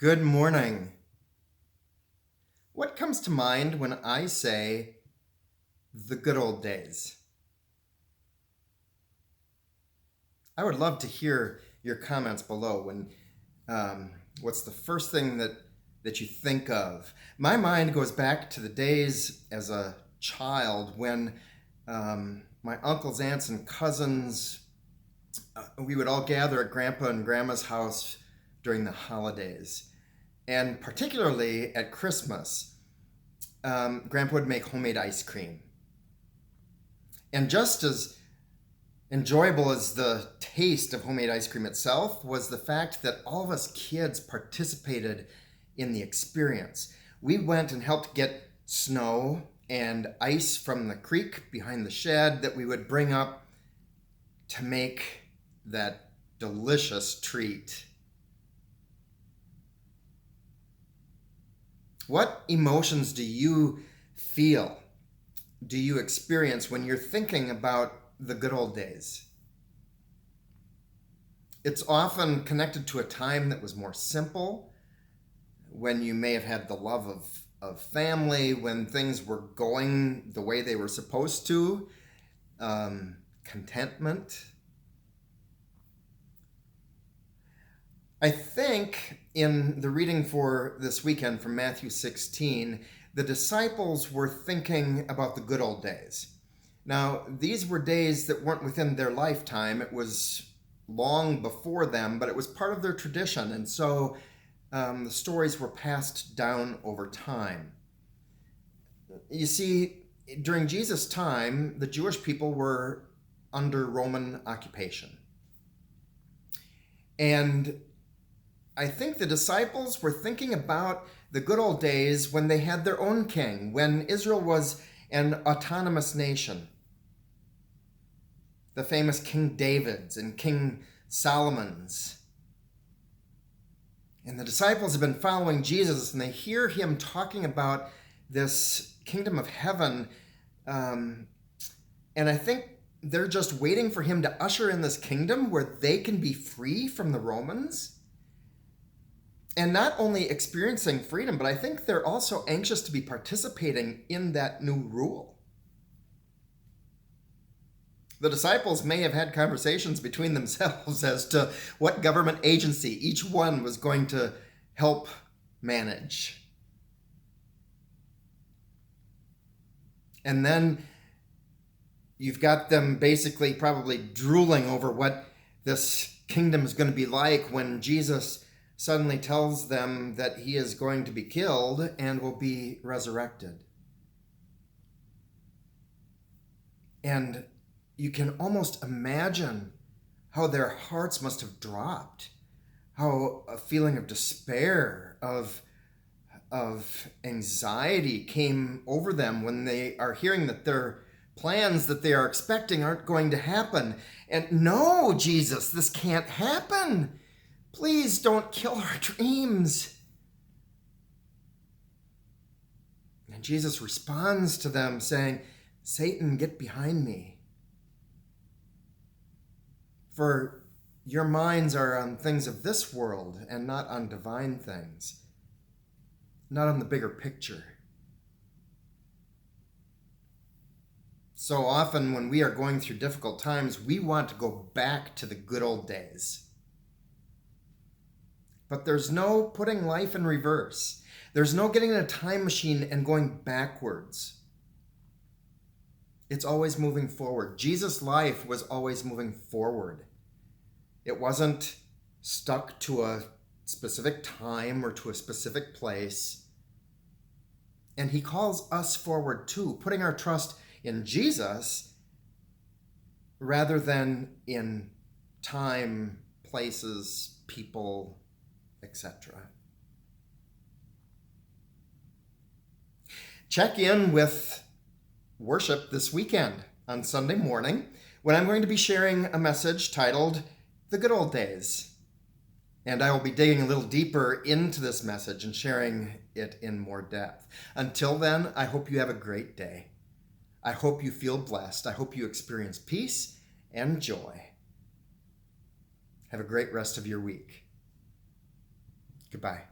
Good morning. What comes to mind when I say the good old days? I would love to hear your comments below. What's the first thing that you think of? My mind goes back to the days as a child when my uncles, aunts, and cousins, we would all gather at Grandpa and Grandma's house during the holidays. And particularly at Christmas, Grandpa would make homemade ice cream. And just as enjoyable as the taste of homemade ice cream itself was the fact that all of us kids participated in the experience. We went and helped get snow and ice from the creek behind the shed that we would bring up to make that delicious treat. What emotions do you feel, do you experience when you're thinking about the good old days? It's often connected to a time that was more simple, when you may have had the love of family, when things were going the way they were supposed to, contentment. I think in the reading for this weekend from Matthew 16, the disciples were thinking about the good old days. Now, these were days that weren't within their lifetime. It was long before them, but it was part of their tradition. And so the stories were passed down over time. You see, during Jesus' time, the Jewish people were under Roman occupation. And I think the disciples were thinking about the good old days when they had their own king, when Israel was an autonomous nation. The famous King David's and King Solomon's. And the disciples have been following Jesus, and they hear him talking about this kingdom of heaven. And I think they're just waiting for him to usher in this kingdom where they can be free from the Romans. And not only experiencing freedom, but I think they're also anxious to be participating in that new rule. The disciples may have had conversations between themselves as to what government agency each one was going to help manage. And then you've got them basically probably drooling over what this kingdom is going to be like when Jesus suddenly tells them that he is going to be killed and will be resurrected. And you can almost imagine how their hearts must have dropped, how a feeling of despair, of anxiety came over them when they are hearing that their plans that they are expecting aren't going to happen. And no, Jesus, this can't happen. Please don't kill our dreams. And Jesus responds to them saying, Satan, get behind me. For your minds are on things of this world and not on divine things, not on the bigger picture. So often when we are going through difficult times, we want to go back to the good old days. But there's no putting life in reverse. There's no getting in a time machine and going backwards. It's always moving forward. Jesus' life was always moving forward. It wasn't stuck to a specific time or to a specific place. And he calls us forward too, putting our trust in Jesus rather than in time, places, people, etc. Check in with worship this weekend on Sunday morning when I'm going to be sharing a message titled The Good Old Days. And I will be digging a little deeper into this message and sharing it in more depth. Until then, I hope you have a great day. I hope you feel blessed. I hope you experience peace and joy. Have a great rest of your week. Goodbye.